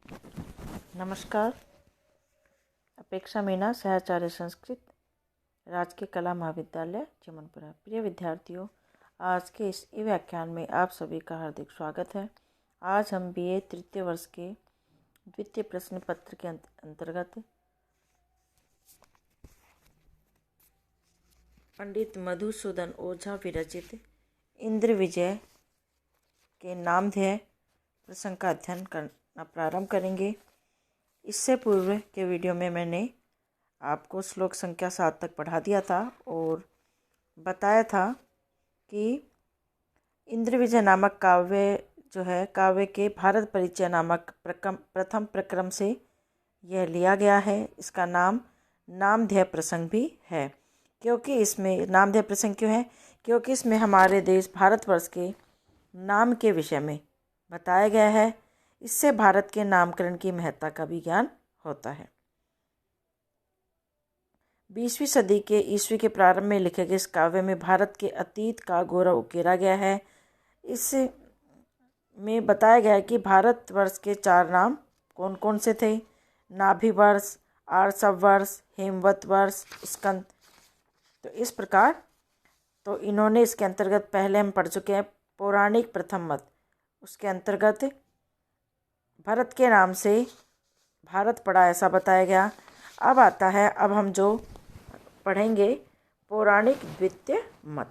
नमस्कार। अपेक्षा मीना, सहचार्य संस्कृत, राजकीय कला महाविद्यालय चिमनपुरा। प्रिय विद्यार्थियों, आज के इस व्याख्यान में आप सभी का हार्दिक स्वागत है। आज हम बीए तृतीय वर्ष के द्वितीय प्रश्न पत्र के अंतर्गत पंडित मधुसूदन ओझा विरचित इंद्र विजय के नामधेय प्रसंग का अध्ययन करना प्रारंभ करेंगे। इससे पूर्व के वीडियो में मैंने आपको श्लोक संख्या 7 तक पढ़ा दिया था और बताया था कि इंद्र विजय नामक काव्य के भारत परिचय नामक प्रथम प्रक्रम से यह लिया गया है। इसका नामधेय प्रसंग भी है। क्योंकि इसमें नामधेय प्रसंग क्यों है? क्योंकि इसमें हमारे देश भारतवर्ष के नाम के विषय में बताया गया है। इससे भारत के नामकरण की महत्ता का भी ज्ञान होता है। 20वीं सदी के ईस्वी के प्रारंभ में लिखे गए इस काव्य में भारत के अतीत का गौरव उकेरा गया है। इस में बताया गया है कि भारतवर्ष के 4 नाम कौन कौन से थे: नाभिवर्ष, आर्षवर्ष, हेमवत वर्ष, स्कंद। तो इस प्रकार इन्होंने इसके अंतर्गत पहले हम पढ़ चुके हैं पौराणिक प्रथम मत। उसके अंतर्गत भरत के नाम से भारत पड़ा, ऐसा बताया गया। अब आता है, अब हम जो पढ़ेंगे पौराणिक द्वितीय मत,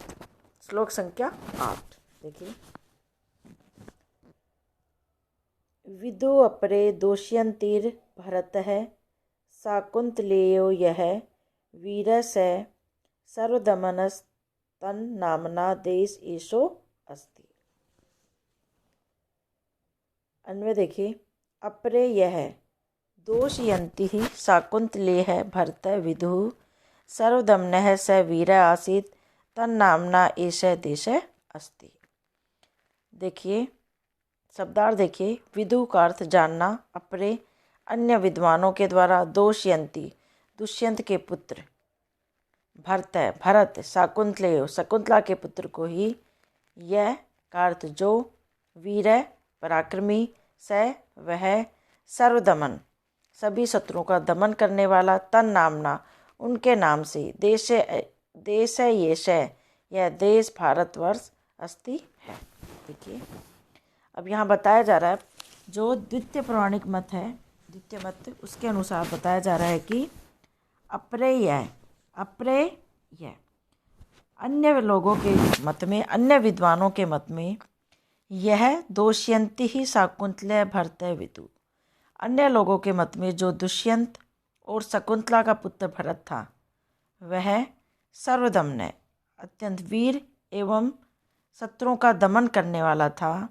श्लोक संख्या 8। देखिए, विदो अपरे दोष्यंतीर भरतः शाकुंतलेयो यः वीरस सर्वदमनस्तन्नाम्ना देश एषो अस्ति। अन्वय देखिए, अपरे यह दोषयन्ति शाकुंतलेयः भरतः विदुः सर्वदमनः स वीर आसीत् तन्नाम्ना एषः देशः अस्ति। देखिए, शब्दार्थ देखिए, विदु का अर्थ जानना, अपरे अन्य विद्वानों के द्वारा, दोषयन्ति दुष्यंत के पुत्र, भरत शाकुंतलेय शकुंतला के पुत्र को ही, यह का अर्थ जो, वीर पराक्रमी, स वह, सर्वदमन सभी शत्रुओं का दमन करने वाला, तन नामना उनके नाम से, देश यह देश भारतवर्ष अस्ति है। देखिए, अब यहाँ बताया जा रहा है जो द्वितीय पौराणिक मत है, द्वितीय मत, उसके अनुसार बताया जा रहा है कि अप्रेय अन्य लोगों के मत में, अन्य विद्वानों के मत में, यह दोष्यंति ही शाकुंतलेय भरत विदु, अन्य लोगों के मत में जो दुष्यंत और शकुंतला का पुत्र भरत था, वह सर्वदमन अत्यंत वीर एवं शत्रुओं का दमन करने वाला था।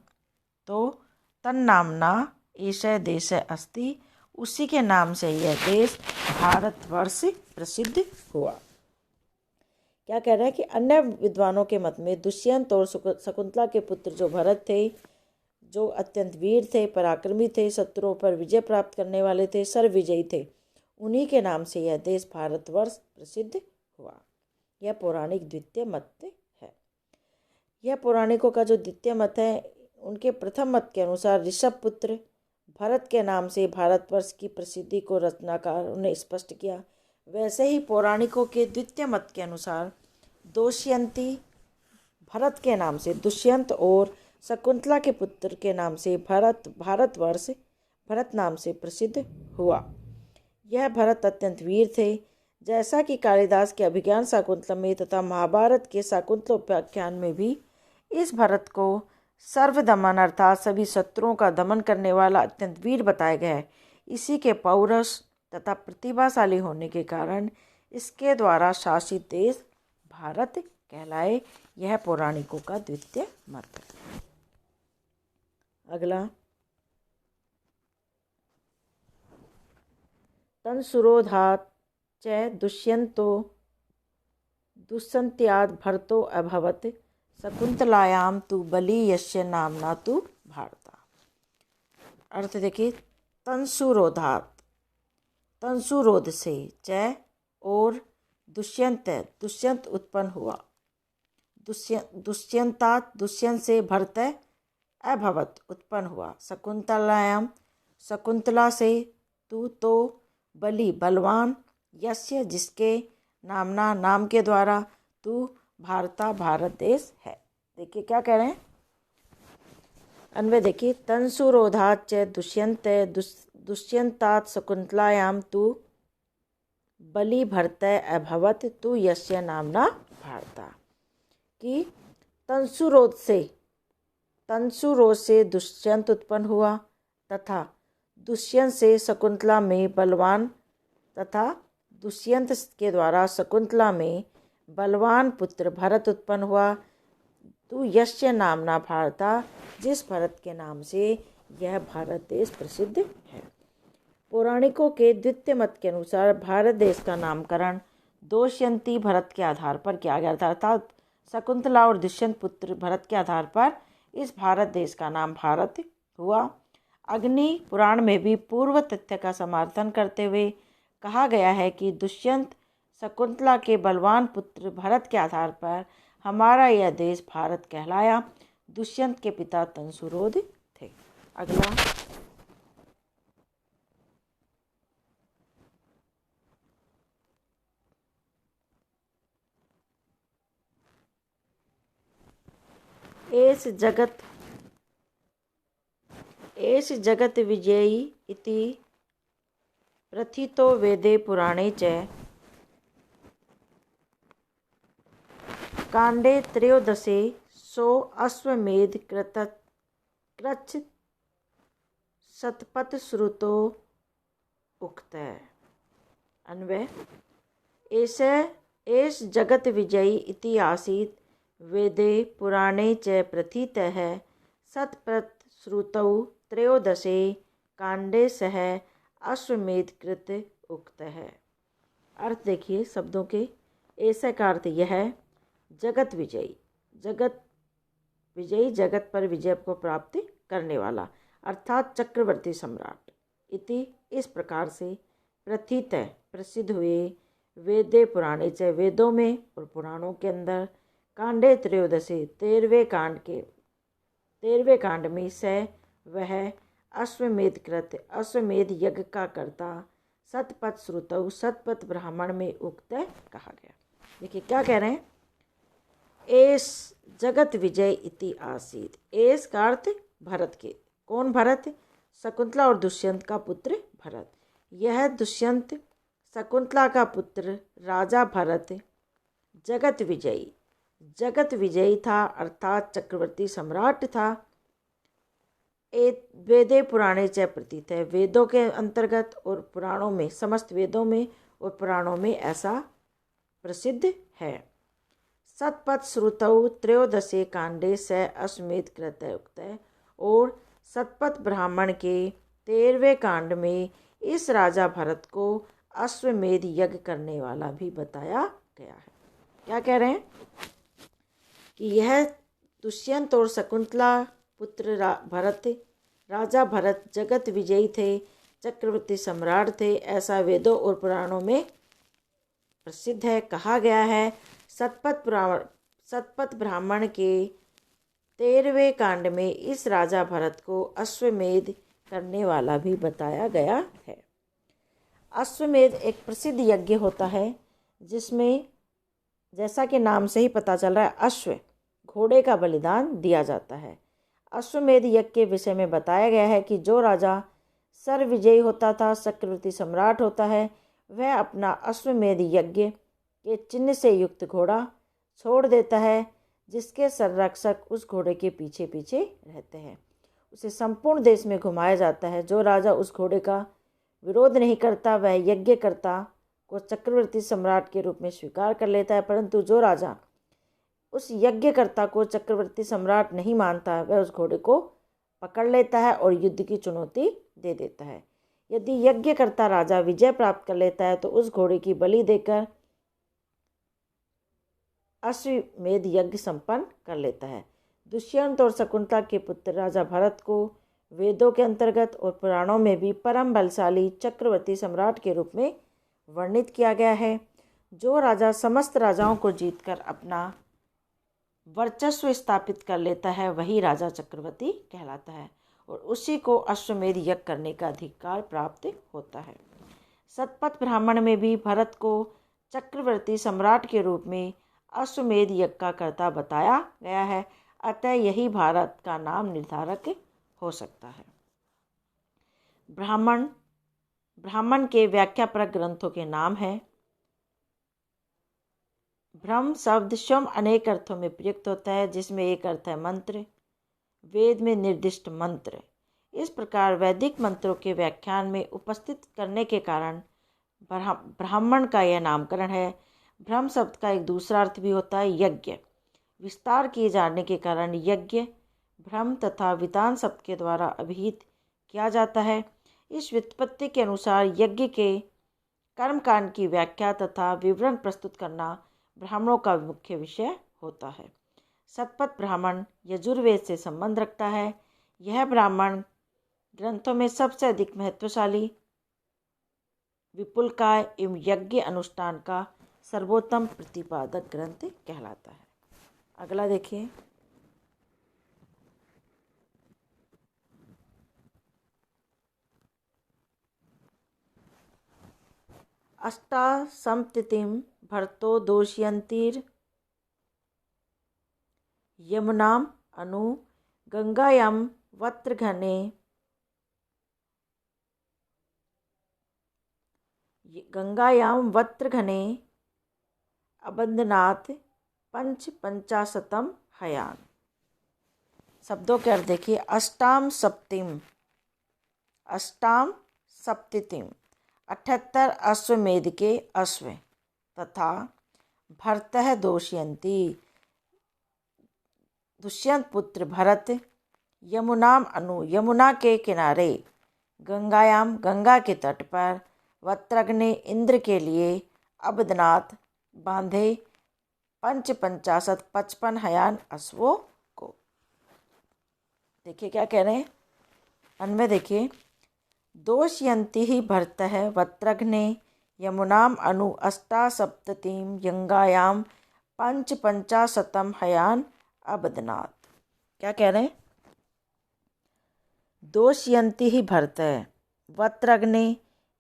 तो तन्नाम्ना एषः देशः अस्ति, उसी के नाम से यह देश भारतवर्ष प्रसिद्ध हुआ। क्या कह रहा है कि अन्य विद्वानों के मत में दुष्यंत और शकुंतला के पुत्र जो भरत थे, जो अत्यंत वीर थे, पराक्रमी थे, शत्रुओं पर विजय प्राप्त करने वाले थे, सर्वविजयी थे, उन्हीं के नाम से यह देश भारतवर्ष प्रसिद्ध हुआ। यह पौराणिक द्वितीय मत है। यह पौराणिकों का जो द्वितीय मत है, उनके प्रथम मत के अनुसार ऋषभ पुत्र भरत के नाम से भारतवर्ष की प्रसिद्धि को रचनाकार ने स्पष्ट किया। वैसे ही पौराणिकों के द्वितीय मत के अनुसार दोष्यंती भरत के नाम से दुष्यंत और शकुंतला के पुत्र के नाम से भारतवर्ष भरत नाम से प्रसिद्ध हुआ। यह भरत अत्यंत वीर थे, जैसा कि कालिदास के अभिज्ञान शाकुंतलम में तथा महाभारत के शाकुंतलोपाख्यान में भी इस भरत को सर्वदमन अर्थात सभी शत्रुओं का दमन करने वाला अत्यंत वीर बताया गया है। इसी के पौरुष तथा प्रतिभाशाली होने के कारण इसके द्वारा शासित देश भारत कहलाए। यह पौराणिकों का द्वितीय मत है। अगला, तन्सुरोधात् च दुष्यन्त्याद् भरतो अभवत् शकुंतलायां तु बली यस्य नामना तु भारता। अर्थ देखिए, तंसुरोध से च और दुष्यंत उत्पन्न हुआ, दुष्यंत से भरत अभवत उत्पन्न हुआ, शकुंतलायाम शकुंतला से, तू तो बलि बलवान, यस्य जिसके, नामना नाम के द्वारा, तू भारता भारत देश है। देखिए क्या कह रहे हैं, अन्वय देखिए, तंसुरोधाच दुष्यंत दुष्यंतात शकुंतलायाम तू बलि भर्तय अभवत तू यस्य नामना भारता। कि तंसुरोध से दुष्यंत उत्पन्न हुआ तथा दुष्यंत से शकुंतला में बलवान तथा दुष्यंत के द्वारा शकुंतला में बलवान पुत्र भरत उत्पन्न हुआ। तू यस्य नामना भारता, जिस भरत के नाम से यह भारत देश प्रसिद्ध है। पौराणिकों के द्वितीय मत के अनुसार भारत देश का नामकरण दोष्यंती भरत के आधार पर किया गया था, अर्थात शकुंतला और दुष्यंत पुत्र भरत के आधार पर इस भारत देश का नाम भारत हुआ। अग्नि पुराण में भी पूर्व तथ्य का समर्थन करते हुए कहा गया है कि दुष्यंत शकुंतला के बलवान पुत्र भरत के आधार पर हमारा यह देश भारत कहलाया। दुष्यंत के पिता तंसुरोध थे। अगला, एष जगत विजयी इति प्रथितो वेदे पुराणे च कांडे त्रयोदशे सो अश्वमेध कृच्छ शतपथ श्रुतो उक्त। अन्वय, एष जगत विजयी इति आसीत् वेदे पुराणे च प्रथितः शतपथ श्रुतौ त्रयोदशे कांडे सह अश्वमेध कृत उक्त है। अर्थ देखिए शब्दों के, ऐसा का अर्थ यह है जगत विजयी, जगत पर विजय को प्राप्त करने वाला, अर्थात चक्रवर्ती सम्राट। इति इस प्रकार से प्रथित प्रसिद्ध हुए वेदे पुराणे च वेदों में और पुराणों के अंदर कांडे त्रयोदशे 13वें कांड में स वह अश्वमेध यज्ञ का कर्ता शतपथ श्रुतौ शतपथ ब्राह्मण में उक्त कहा गया। देखिए क्या कह रहे हैं, एस जगत विजय इति आसीत। एस का अर्थ भरत के, कौन भरत, शकुंतला और दुष्यंत का पुत्र भरत। यह दुष्यंत शकुंतला का पुत्र राजा भरत जगत विजयी था, अर्थात चक्रवर्ती सम्राट था। वेदे पुराणे च प्रतीत है, वेदों के अंतर्गत और पुराणों में, समस्त वेदों में और पुराणों में ऐसा प्रसिद्ध है। शतपथ श्रुतौ त्रयोदशे कांडे स अश्वमेध कृत उक्त है, और शतपथ ब्राह्मण के 13वें कांड में इस राजा भरत को अश्वमेध यज्ञ करने वाला भी बताया गया है। क्या कह रहे हैं कि यह दुष्यंत और शकुंतला पुत्र राजा भरत जगत विजयी थे, चक्रवर्ती सम्राट थे, ऐसा वेदों और पुराणों में प्रसिद्ध है, कहा गया है। शतपथ ब्राह्मण के 13वें कांड में इस राजा भरत को अश्वमेध करने वाला भी बताया गया है। अश्वमेध एक प्रसिद्ध यज्ञ होता है जिसमें, जैसा कि नाम से ही पता चल रहा है, अश्व घोड़े का बलिदान दिया जाता है। अश्वमेध यज्ञ के विषय में बताया गया है कि जो राजा सर्वविजयी होता था, चक्रवर्ती सम्राट होता है, वह अपना अश्वमेध यज्ञ के चिन्ह से युक्त घोड़ा छोड़ देता है, जिसके संरक्षक उस घोड़े के पीछे पीछे रहते हैं। उसे संपूर्ण देश में घुमाया जाता है। जो राजा उस घोड़े का विरोध नहीं करता वह यज्ञकर्ता को चक्रवर्ती सम्राट के रूप में स्वीकार कर लेता है, परंतु जो राजा उस यज्ञकर्ता को चक्रवर्ती सम्राट नहीं मानता वह उस घोड़े को पकड़ लेता है और युद्ध की चुनौती दे देता है। यदि यज्ञकर्ता राजा विजय प्राप्त कर लेता है तो उस घोड़े की बलि देकर अश्वमेध यज्ञ संपन्न कर लेता है। दुष्यंत और शकुंतला के पुत्र राजा भरत को वेदों के अंतर्गत और पुराणों में भी परम बलशाली चक्रवर्ती सम्राट के रूप में वर्णित किया गया है। जो राजा समस्त राजाओं को जीतकर अपना वर्चस्व स्थापित कर लेता है वही राजा चक्रवर्ती कहलाता है। और उसी को अश्वमेध यज्ञ करने का अधिकार प्राप्त होता है। शतपथ ब्राह्मण में भी भरत को चक्रवर्ती सम्राट के रूप में अश्वमेध यज्ञ का कर्ता बताया गया है, अतः यही भारत का नाम निर्धारक हो सकता है। ब्राह्मण के व्याख्यापरक ग्रंथों के नाम हैं। ब्रह्म शब्द स्वयं अनेक अर्थों में प्रयुक्त होता है, जिसमें एक अर्थ है मंत्र, वेद में निर्दिष्ट मंत्र। इस प्रकार वैदिक मंत्रों के व्याख्यान में उपस्थित करने के कारण ब्राह्मण का यह नामकरण है। ब्रह्म शब्द का एक दूसरा अर्थ भी होता है यज्ञ। विस्तार किए जाने के कारण यज्ञ ब्रह्म तथा वितान शब्द के द्वारा अभिहित किया जाता है। इस व्युत्पत्ति के अनुसार यज्ञ के कर्मकांड की व्याख्या तथा विवरण प्रस्तुत करना ब्राह्मणों का मुख्य विषय होता है। शतपथ ब्राह्मण यजुर्वेद से संबंध रखता है। यह ब्राह्मण ग्रंथों में सबसे अधिक महत्वशाली, विपुलकाय एवं यज्ञ अनुष्ठान का सर्वोत्तम प्रतिपादक ग्रंथ कहलाता है। अगला देखिए, अष्टासप्ततिं भर्तो दोषयन्तीर् यमुनाम् अनु गंगायां वत्रघने अबंधनात् पंचाशतम हयान। शब्दों के अर्थ देखिए। अष्टाम सप्तिम 78 अश्वमेध के अश्व तथा भरतः दोषयन्ती दुष्यंत पुत्र भरत यमुनाम अनु यमुना के किनारे गंगायाम गंगा के तट पर वत्रग्ने इंद्र के लिए अबदनाथ बांधे 55 हयान अश्वों को। देखिए क्या कह रहे हैं, अन्वय देखिए। दोषयन्ति ही भरतः वत्रघ्ने यमुनाम अनु अष्टासप्ततिं गंगायां 55 हयान अबदनाथ। क्या कह रहे हैं, दोषयन्ति ही भरतः वत्रघ्ने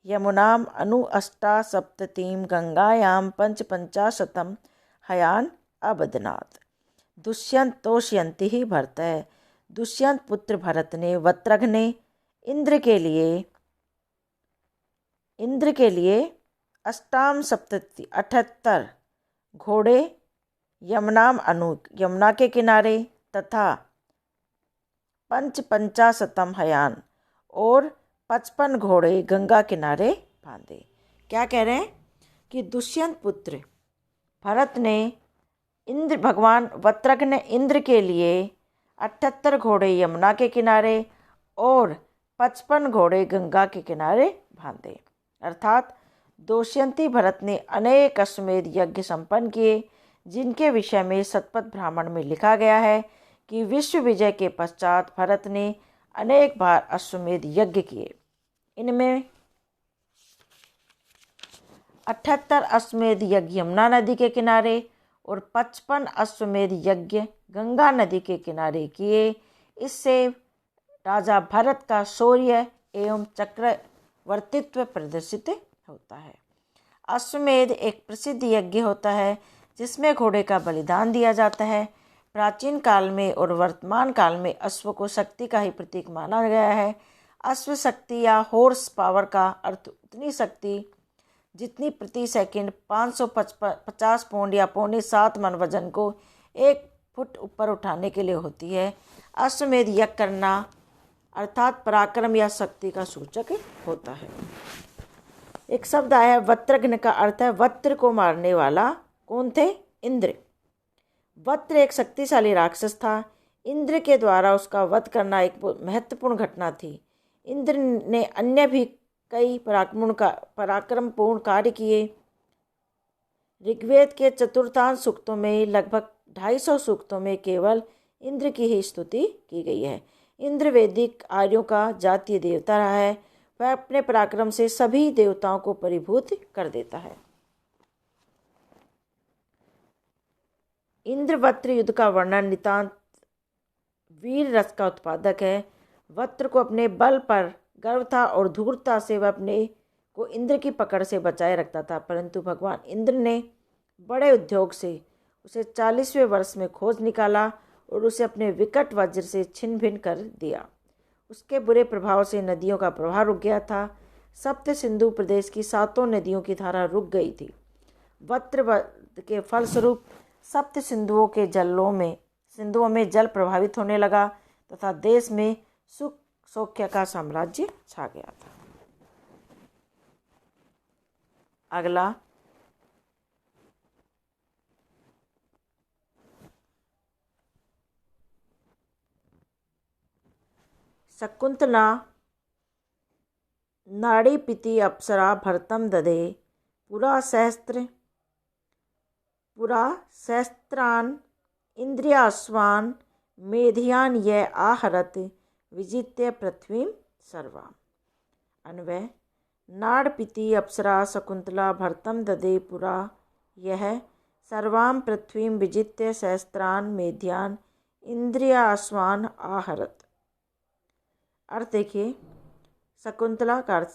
यमुनाम अनु अष्टासप्ततिं गंगायां 55 हयान अबदनाथ। दोषयन्ति ही भरतः दुष्यंत पुत्र भरत ने वत्रघ्ने इंद्र के लिए अष्टाम सप्तति 78 घोड़े यमुनाम अनु यमुना के किनारे तथा 55 हयान और 55 घोड़े गंगा किनारे बांधे। क्या कह रहे हैं कि दुष्यंत पुत्र भरत ने भगवान वत्रघ्न ने इंद्र के लिए 78 घोड़े यमुना के किनारे और 55 घोड़े गंगा के किनारे बांधे। अर्थात दोष्यंती भरत ने अनेक अश्वमेध यज्ञ संपन्न किए, जिनके विषय में शतपथ ब्राह्मण में लिखा गया है कि विश्व विजय के पश्चात भरत ने अनेक बार अश्वमेध यज्ञ किए। इनमें 78 अश्वमेध यज्ञ यमुना नदी के किनारे और 55 अश्वमेध यज्ञ गंगा नदी के किनारे किए। इससे राजा भरत का शौर्य एवं चक्रवर्तित्व प्रदर्शित होता है। अश्वमेध एक प्रसिद्ध यज्ञ होता है जिसमें घोड़े का बलिदान दिया जाता है। प्राचीन काल में और वर्तमान काल में अश्व को शक्ति का ही प्रतीक माना गया है। अश्व शक्ति या हॉर्स पावर का अर्थ उतनी शक्ति जितनी प्रति सेकंड 550 पौंड या 6.25 मन वजन को 1 फुट ऊपर उठाने के लिए होती है। अश्वमेध यज्ञ करना अर्थात पराक्रम या शक्ति का सूचक होता है। एक शब्द आया है वत्रघ्न का अर्थ है वत्र को मारने वाला। कौन थे? इंद्र। वत्र एक शक्तिशाली राक्षस था। इंद्र के द्वारा उसका वध करना एक महत्वपूर्ण घटना थी। इंद्र ने अन्य भी कई पराक्रमपूर्ण कार्य किए। ऋग्वेद के चतुर्थांश सूक्तों में लगभग 250 सूक्तों में केवल इंद्र की ही स्तुति की गई है। इंद्र वैदिक आर्यों का जातीय देवता रहा है। वह अपने पराक्रम से सभी देवताओं को परिभूत कर देता है। इंद्रवत्र युद्ध का वर्णन नितांत वीर रस का उत्पादक है। वक्त्र को अपने बल पर गर्व था और धूर्तता से वह अपने को इंद्र की पकड़ से बचाए रखता था, परंतु भगवान इंद्र ने बड़े उद्योग से उसे 40वें वर्ष में खोज निकाला और उसे अपने विकट वज्र से छिन्न भिन्न कर दिया। उसके बुरे प्रभाव से नदियों का प्रवाह रुक गया था। सप्त सिंधु प्रदेश की 7 नदियों की धारा रुक गई थी। वज्र के फलस्वरूप सप्त सिंधुओं में जल प्रभावित होने लगा तथा देश में सुख सौख्य का साम्राज्य छा गया था। अगला शकुंतला नाड़ीपिति अप्सरा भरतम दधे पुरा सहस्त्रान इंद्रियास्वान मेधियान ये आहरत विजित्य पृथ्वीं सर्वाम। अन्वय नाड़पिति अप्सरा शकुंतला भरतम दधे पुरा यह सर्वाम पृथ्वीं विजित्य सहस्त्रान मेध्यान इंद्रियास्वान आहरत। अर्थ देखिए, शकुंतला का अर्थ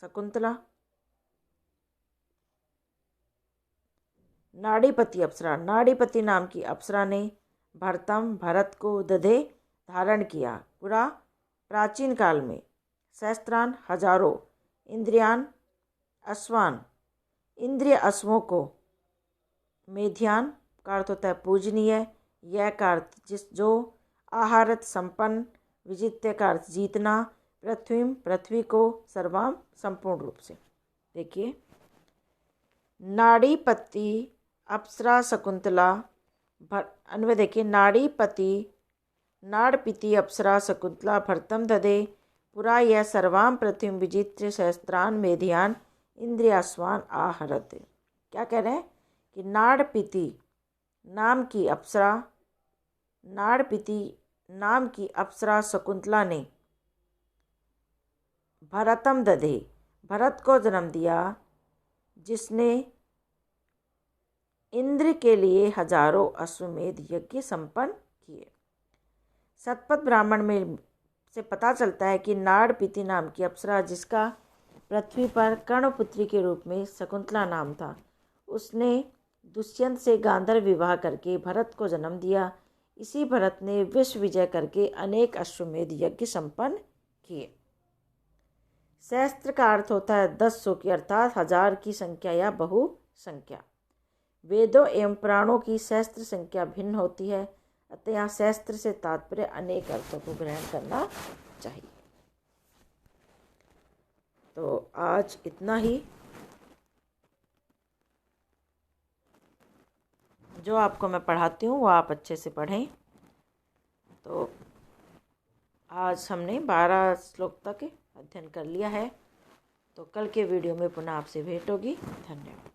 शकुंतला, नाड़ीपति अप्सरा, नाड़ीपति नाम की अप्सरा ने भरत को दधे धारण किया, पुरा प्राचीन काल में, सहस्त्रान हजारों, इंद्रियान अश्वान इंद्रिय अश्वों को, मेध्यान का अर्थ होता है पूजनीय, यह का अर्थ जो, आहारत संपन्न, विजित्य का अर्थ जीतना, पृथ्वी को, सर्वाम संपूर्ण रूप से। देखिए, नाड़ीपति अप्सरा शकुंतला अन्वय देखिए, नाड़पिति अप्सरा शकुंतला भरतम दधे पुरा यह सर्वाम पृथ्वी विजित्य सहस्त्रान मेधियान इंद्रियास्वान आहरत। क्या कह रहे हैं कि नाड़पिति नाम की अप्सरा शकुंतला ने भरतम दधे भरत को जन्म दिया, जिसने इंद्र के लिए हजारों अश्वमेध यज्ञ संपन्न किए। शतपथ ब्राह्मण में से पता चलता है कि नाड़पिति नाम की अप्सरा, जिसका पृथ्वी पर कर्णपुत्री के रूप में शकुंतला नाम था, उसने दुष्यंत से गांधर्व विवाह करके भरत को जन्म दिया। इसी भरत ने विश्व विजय करके अनेक अश्वमेध यज्ञ संपन्न किए। सहस्त्र का अर्थ होता है 10 की, अर्थात 1000 की संख्या या बहु संख्या। वेदों एवं पुराणों की सहस्त्र संख्या भिन्न होती है, अतः यहाँ सहस्त्र से तात्पर्य अनेक अर्थों को ग्रहण करना चाहिए। तो आज इतना ही। जो आपको मैं पढ़ाती हूँ वो आप अच्छे से पढ़ें। तो आज हमने 12 श्लोक तक अध्ययन कर लिया है। तो कल के वीडियो में पुनः आपसे भेंट होगी। धन्यवाद।